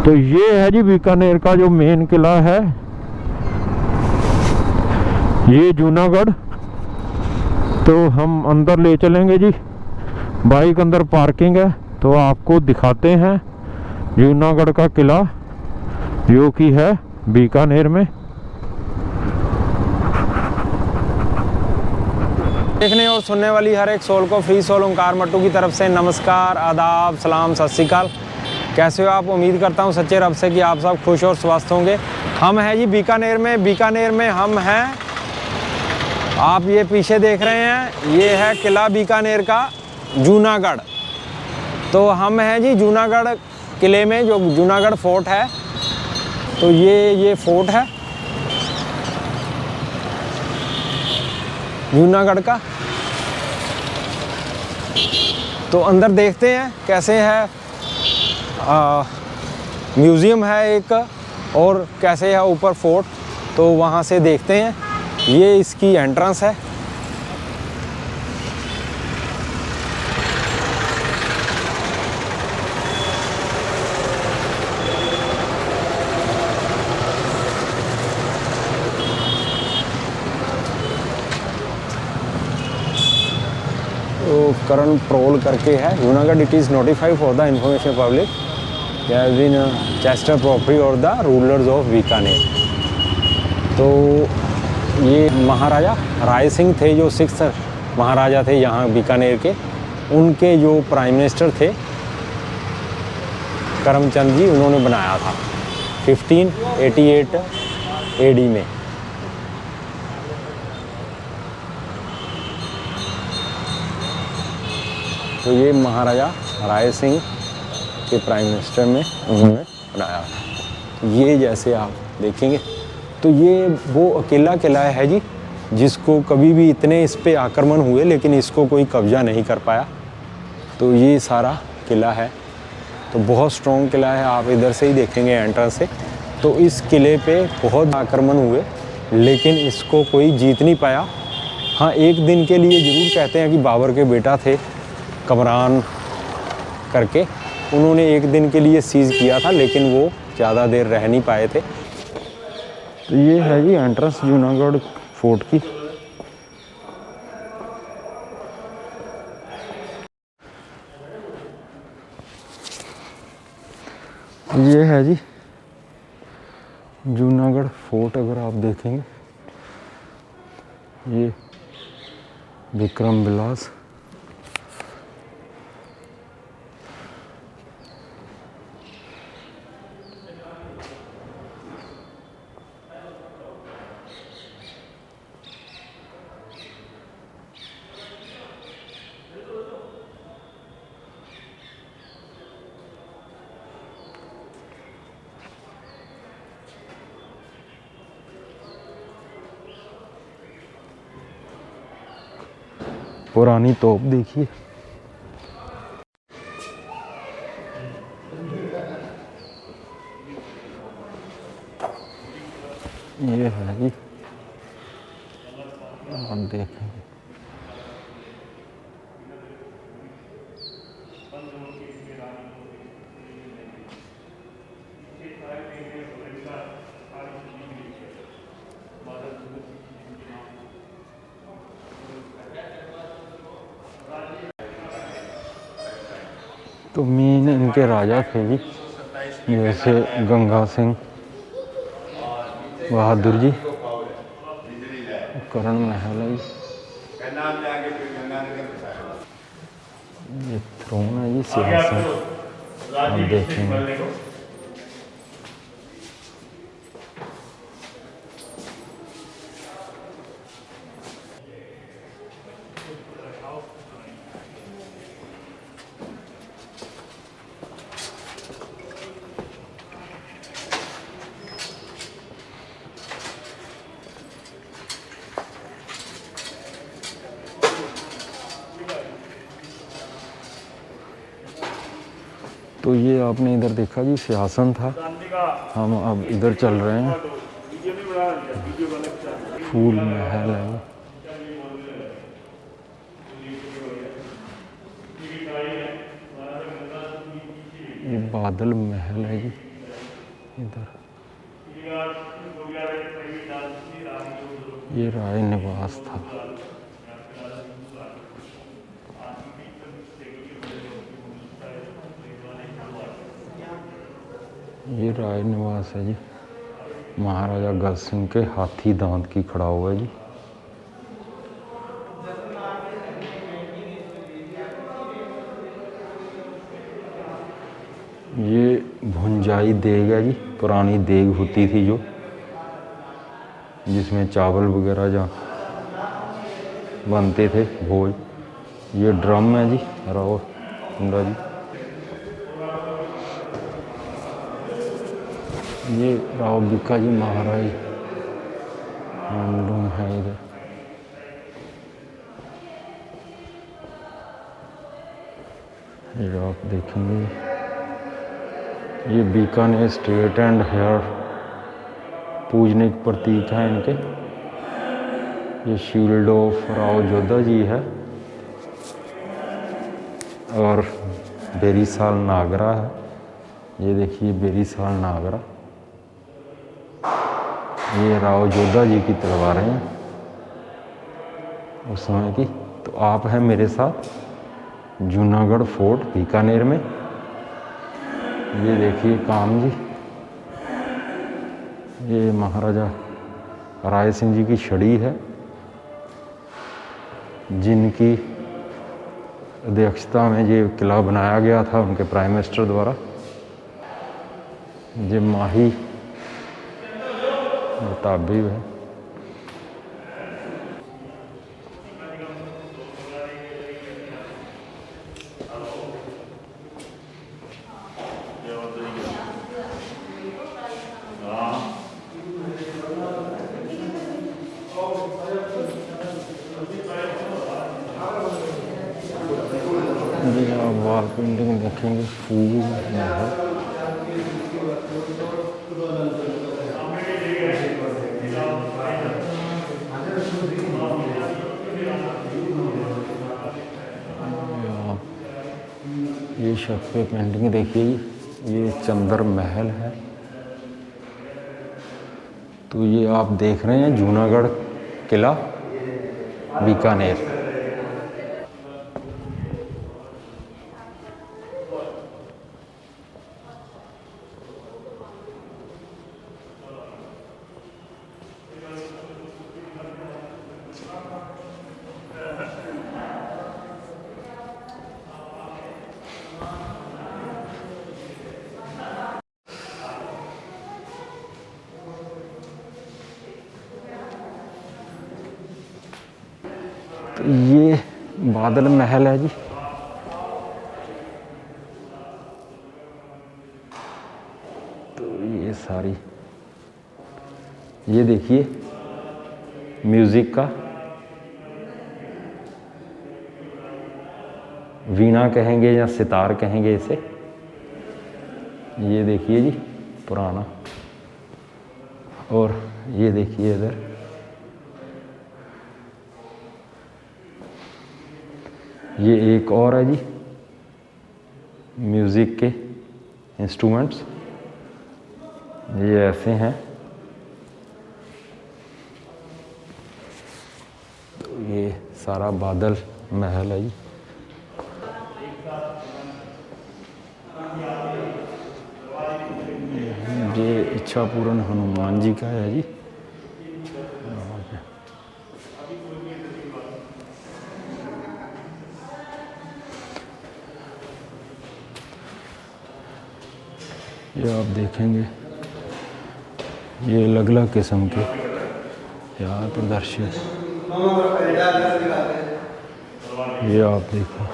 तो ये है जी बीकानेर का जो मेन किला है, ये जूनागढ़। तो हम अंदर ले चलेंगे जी, बाइक अंदर पार्किंग है, तो आपको दिखाते हैं जूनागढ़ का किला जो कि है बीकानेर में। देखने और सुनने वाली हर एक सोल को फ्री सोल ओंकार मट्टू की तरफ से नमस्कार, आदाब, सलाम, सत श्री अकाल। कैसे हो आप? उम्मीद करता हूँ सच्चे रब से कि आप सब खुश और स्वस्थ होंगे। हम हैं जी बीकानेर में। बीकानेर में हम हैं, आप ये पीछे देख रहे हैं, ये है किला बीकानेर का जूनागढ़। तो हम हैं जी जूनागढ़ किले में, जो जूनागढ़ फोर्ट है। तो ये फोर्ट है जूनागढ़ का। तो अंदर देखते हैं कैसे है, म्यूज़ियम है एक, और कैसे है ऊपर फोर्ट, तो वहाँ से देखते हैं। ये इसकी एंट्रेंस है। तो करण प्रोल करके है, Junagarh it is notified for the information public has been चेस्टर प्रॉपर्टी और द रूलर्स ऑफ बीकानेर। तो ये महाराजा राय सिंह थे, जो 6th महाराजा थे यहाँ बीकानेर के। उनके जो प्राइम मिनिस्टर थे करमचंद जी, उन्होंने बनाया था 1588 AD में। तो ये महाराजा राय सिंह के प्राइम मिनिस्टर में उन्होंने बनाया था। ये जैसे आप देखेंगे, तो ये वो अकेला किला है जी जिसको कभी भी इतने इस पे आक्रमण हुए लेकिन इसको कोई कब्जा नहीं कर पाया। तो ये सारा किला है, तो बहुत स्ट्रॉन्ग किला है। आप इधर से ही देखेंगे एंट्रेंस से। तो इस किले पे बहुत आक्रमण हुए लेकिन इसको कोई जीत नहीं पाया। हाँ, एक दिन के लिए ज़रूर कहते हैं कि बाबर के बेटा थे कमरान करके, उन्होंने एक दिन के लिए सीज़ किया था, लेकिन वो ज़्यादा देर रह नहीं पाए थे। तो ये है जी एंट्रेंस जूनागढ़ फोर्ट की। ये है जी जूनागढ़ फोर्ट। अगर आप देखेंगे, ये विक्रम विलास। पुरानी तोप देखिए। ये है जी, आप देखेंगे। तो मेन इनके राजा थे जी, जैसे गंगा सिंह बहादुर जी, करण महल है। ये थ्रोन है जी, सिंहासन आप देखेंगे। तो ये आपने इधर देखा जी सिंहासन था। हम अब इधर चल रहे हैं, फूल महल है। ये बादल महल है जी। इधर ये राय निवास था। ये राय निवास है जी, महाराजा गज सिंह के हाथी दांत की खड़ा हुआ है जी। ये भुंजाई देग है जी, पुरानी देग होती थी जो, जिसमें चावल वगैरह जहाँ बनते थे भोज। ये ड्रम है जी, राव हुंडा जी। ये राव बिक्का जी महाराज हैंडलूम है इधर। ये आप देखेंगे, ये बीकानेर स्टेट एंड हेयर पूजनिक प्रतीक है इनके। ये शील्ड ऑफ राव जोधा जी है और बेरीसाल नागरा है। ये देखिए बेरीसाल नागरा, ये राव जोधा जी की तलवारें हैं उस समय की। तो आप हैं मेरे साथ जूनागढ़ फोर्ट बीकानेर में। ये देखिए काम जी, ये महाराजा राय सिंह जी की छड़ी है, जिनकी अध्यक्षता में ये किला बनाया गया था उनके प्राइम मिनिस्टर द्वारा। ये माही मुताबिब है। ये आप वॉल पेंटिंग देखेंगे, फूल महल। ये छत पे पेंटिंग देखिए, ये चंद्र महल है। तो ये आप देख रहे हैं जूनागढ़ किला बीकानेर। तो ये बादल महल है जी। तो ये सारी, ये देखिए म्यूजिक का, वीणा कहेंगे या सितार कहेंगे इसे। ये देखिए जी पुराना। और ये देखिए इधर, ये एक और है जी म्यूज़िक के इंस्ट्रूमेंट्स। ये ऐसे हैं। तो ये सारा बादल महल है जी। ये इच्छा पूर्ण हनुमान जी का है जी। ये आप देखेंगे, ये अलग अलग किस्म के यहाँ प्रदर्शित। ये आप देखो,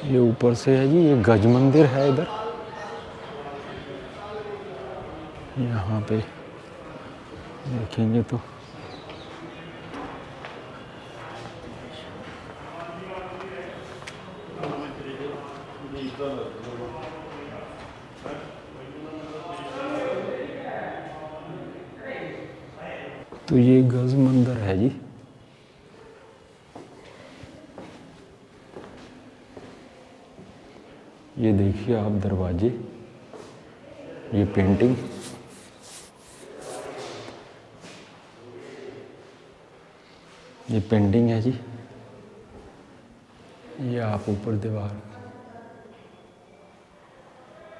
ये ऊपर से है जी, ये गज मंदिर है इधर। यहाँ पे देखेंगे तो तो ये गज मंदिर है जी। ये देखिए आप दरवाजे, ये पेंटिंग, ये पेंटिंग है जी। ये आप ऊपर दीवार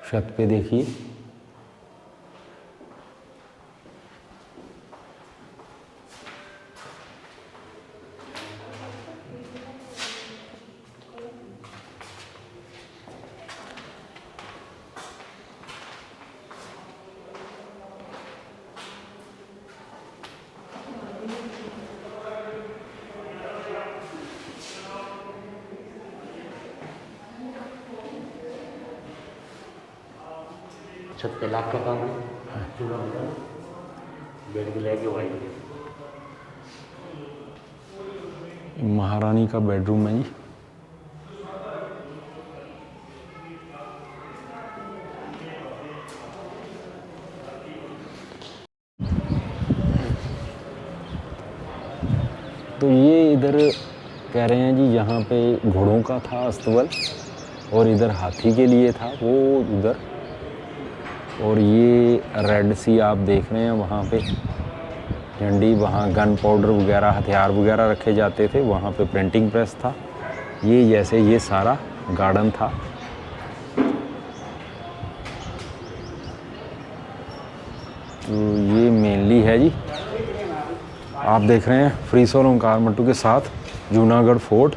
छत पे देखिए, छत पे लाख का काम है, चूल्हा बना बेड भी लेके वाइट। महारानी का बेडरूम है जी। तो ये इधर कह रहे हैं जी, यहाँ पे घोड़ों का था अस्तबल, और इधर हाथी के लिए था वो उधर। और ये रेड सी आप देख रहे हैं वहाँ पे झंडी, वहाँ गन पाउडर वगैरह, हथियार वगैरह रखे जाते थे। वहाँ पे प्रिंटिंग प्रेस था। ये जैसे ये सारा गार्डन था। तो ये मेनली है जी, आप देख रहे हैं फ्रीस और ओंकार मट्टू के साथ जूनागढ़ फोर्ट।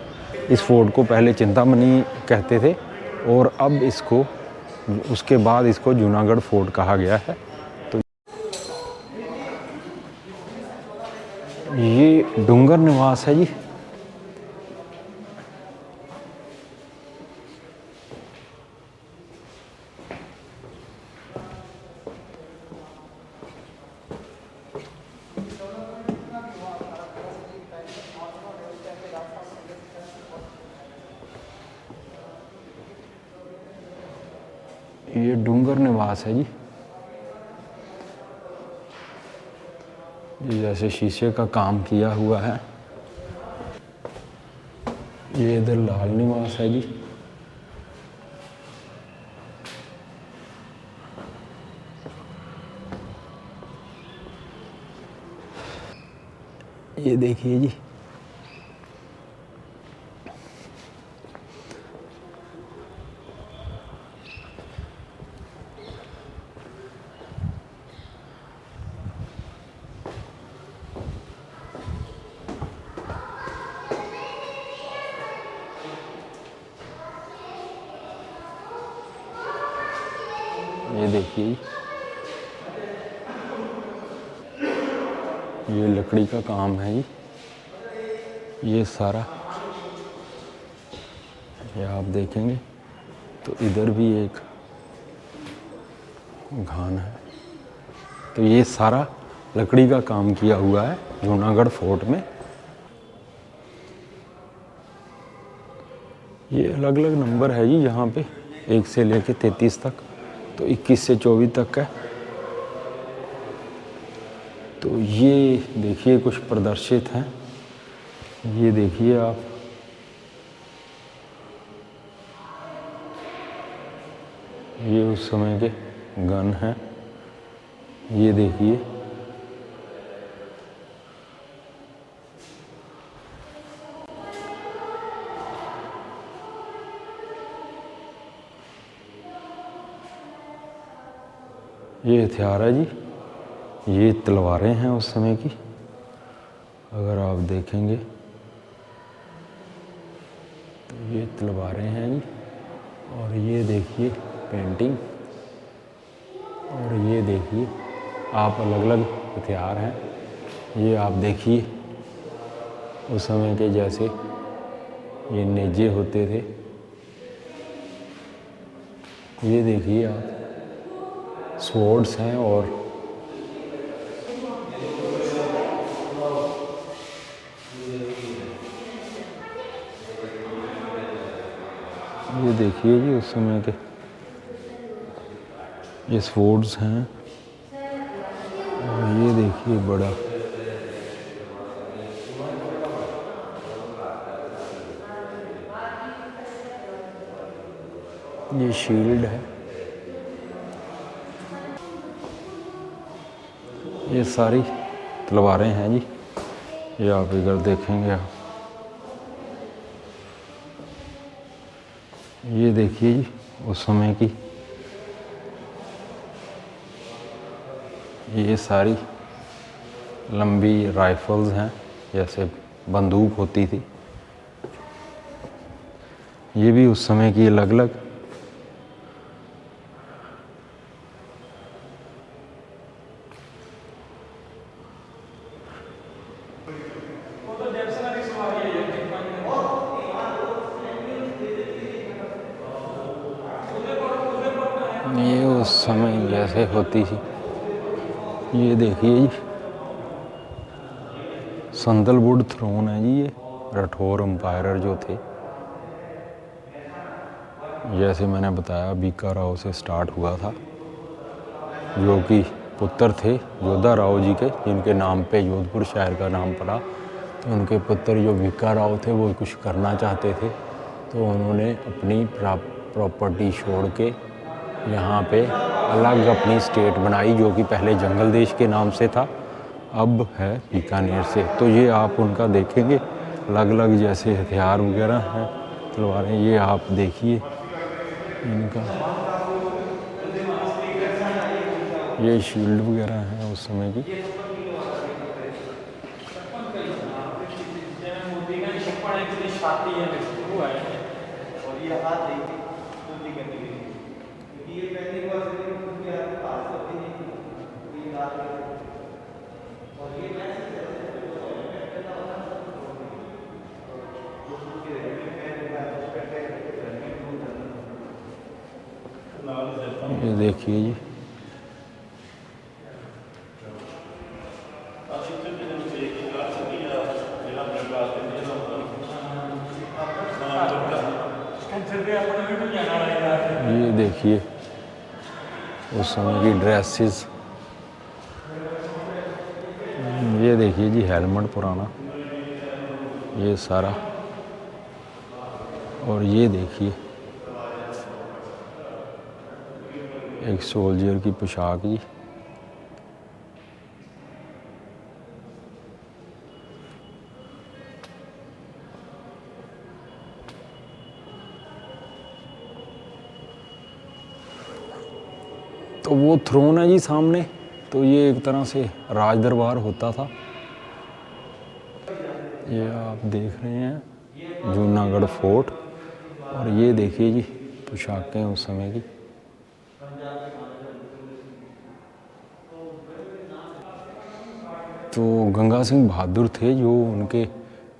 इस फोर्ट को पहले चिंतामणि कहते थे और अब इसको, उसके बाद इसको जूनागढ़ फोर्ट कहा गया है। तो ये डूंगर निवास है जी। ये डूंगर निवास है जी। ये जैसे शीशे का काम किया हुआ है। ये इधर लाल निवास है जी। ये देखिए जी, ये देखिए, ये लकड़ी का काम है जी। ये सारा, ये आप देखेंगे तो इधर भी एक घान है। तो ये सारा लकड़ी का काम किया हुआ है जूनागढ़ फोर्ट में। ये अलग अलग नंबर है जी यहाँ पे, 1 से लेके 33 तक। तो 21 से 24 तक है। तो ये देखिए कुछ प्रदर्शित हैं। ये देखिए आप, ये उस समय के गन हैं। ये देखिए, ये हथियार है जी। ये तलवारें हैं उस समय की, अगर आप देखेंगे तो ये तलवारें हैं जी। और ये देखिए पेंटिंग, और ये देखिए आप अलग अलग हथियार हैं। ये आप देखिए उस समय के जैसे ये नेजे होते थे। ये देखिए आप, स्वॉर्ड्स हैं। और ये देखिए जी उस समय के ये स्वॉर्ड्स हैं। और ये देखिए बड़ा ये शील्ड है, ये सारी तलवारें हैं जी। ये आप इधर देखेंगे आप, ये देखिए जी उस समय की ये सारी लंबी राइफल्स हैं, जैसे बंदूक होती थी। ये भी उस समय की अलग अलग। ये उस समय जैसे होती थी। ये देखिए जी संदलवुड थ्रोन है जी, ये राठौर एम्पायर जो थे, जैसे मैंने बताया बीका राव से स्टार्ट हुआ था, जो कि पुत्र थे जोधा राव जी के, जिनके नाम पे जोधपुर शहर का नाम पड़ा। तो उनके पुत्र जो बीका राव थे वो कुछ करना चाहते थे, तो उन्होंने अपनी प्रॉपर्टी छोड़ के यहाँ पे अलग अपनी स्टेट बनाई, जो कि पहले जंगल देश के नाम से था, अब है बीकानेर से। तो ये आप उनका देखेंगे अलग अलग जैसे हथियार वगैरह हैं, तलवारें, ये आप देखिए इनका, ये शील्ड वगैरह हैं उस समय की। ये देखिए जी ये देखिए उस समय की ड्रेसेस। ये देखिए जी हेलमेट पुराना, ये सारा। और ये देखिए एक सोल्जर की पोशाक जी। तो वो थ्रोन है जी सामने, तो ये एक तरह से राज दरबार होता था। ये आप देख रहे हैं जूनागढ़ फोर्ट, और ये देखिए जी पोशाकें उस समय की। तो गंगा सिंह बहादुर थे जो उनके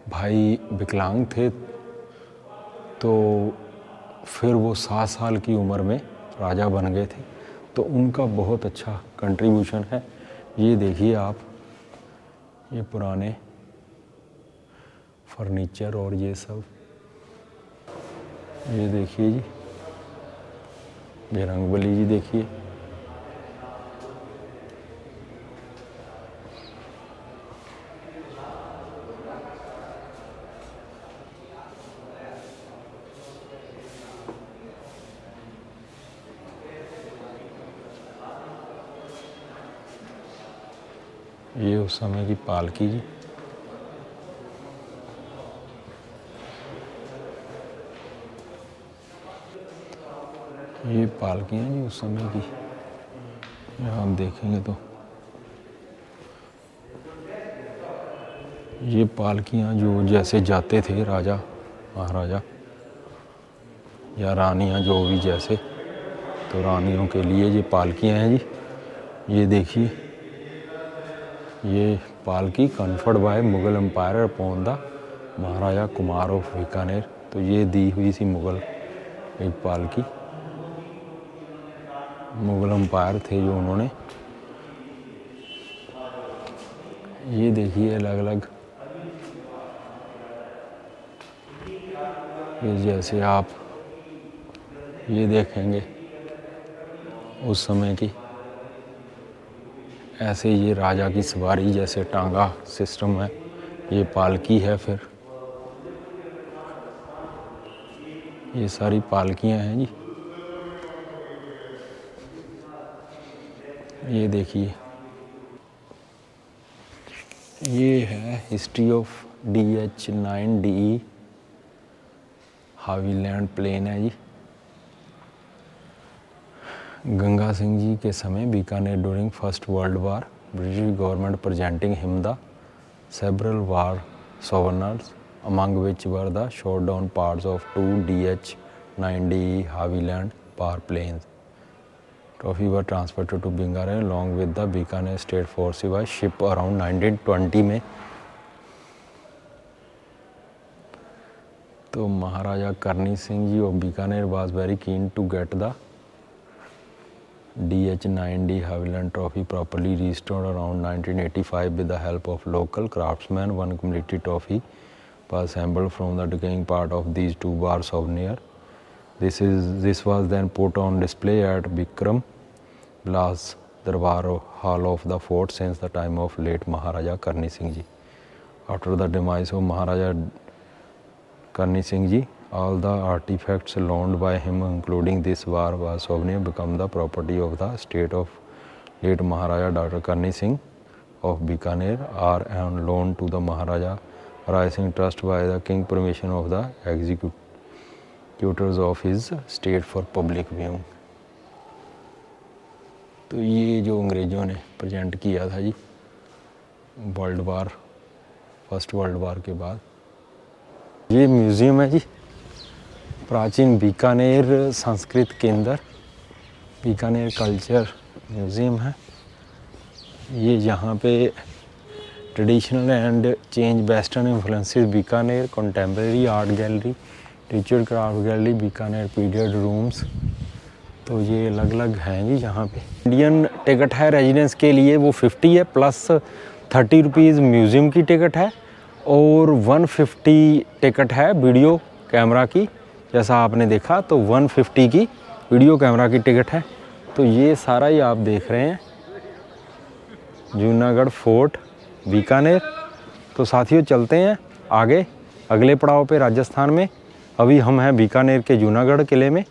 भाई विकलांग थे, तो फिर वो 7 साल की उम्र में राजा बन गए थे, तो उनका बहुत अच्छा कंट्रीब्यूशन है। ये देखिए आप, ये पुराने फर्नीचर और ये सब, ये देखिए जी, ये रंगबली जी देखिए। ये उस समय की पालकी जी। ये पालकियाँ जी उस समय की, यहाँ आप देखेंगे तो ये पालकियाँ जो जैसे जाते थे राजा महाराजा या रानियाँ जो भी जैसे, तो रानियों के लिए ये पालकियाँ हैं जी। ये देखिए ये पालकी conferred by Mughal empire upon the maharaja kumar of Bikaner. तो ये दी हुई थी मुगल एक पालकी, मुगल एम्पायर थे जो उन्होंने। ये देखिए अलग अलग, ये जैसे आप ये देखेंगे उस समय की, ऐसे ये राजा की सवारी जैसे टांगा सिस्टम है, ये पालकी है। फिर ये सारी पालकियाँ हैं जी। ये देखिए, ये है हिस्ट्री ऑफ DH9DE हावीलैंड प्लेन है जी। गंगा सिंह जी के समय Bikaner during first world war, British government presenting him the several war souvenirs among which were the shot down parts of 2 DH9DE Havilland power planes. Trophy were transferred to Bikaner along with the Bikaner State Force by ship around 1920 में। तो महाराजा करनी Singh ji of Bikaner was very keen to get the DH9D Havilland trophy properly restored around 1985 with the help of local craftsmen. One complete trophy was assembled from the decaying part of these two bar souvenir. This was then put on display at Bikram Bilas Darbar Hall of the fort since the time of late Maharaja Karni Singh Ji. After the demise of Maharaja Karni Singh Ji, all the artifacts loaned by him, including this war souvenir, become the property of the state of late Maharaja Dr. Karni Singh of Bikaner, are on loan to the Maharaja Rai Singh Trust by the King permission of the executors of his state for public viewing. तो ये जो अंग्रेज़ों ने present किया था जी first world वार के बाद, ये म्यूज़ियम है जी, प्राचीन बीकानेर संस्कृत केंद्र, बीकानेर कल्चर म्यूज़ियम है ये। यहाँ पे traditional and change western influences Bikaner, contemporary art gallery, ritual craft gallery, Bikaner period rooms, तो ये अलग अलग हैं जी। यहाँ पे इंडियन टिकट है रेजिडेंस के लिए वो 50 है, प्लस 30 रुपीज़ म्यूज़ियम की टिकट है और 150 टिकट है वीडियो कैमरा की। जैसा आपने देखा तो 150 की वीडियो कैमरा की टिकट है। तो ये सारा ही आप देख रहे हैं जूनागढ़ फोर्ट बीकानेर। तो साथियों चलते हैं आगे अगले पड़ाव पे राजस्थान में। अभी हम हैं बीकानेर के जूनागढ़ किले में।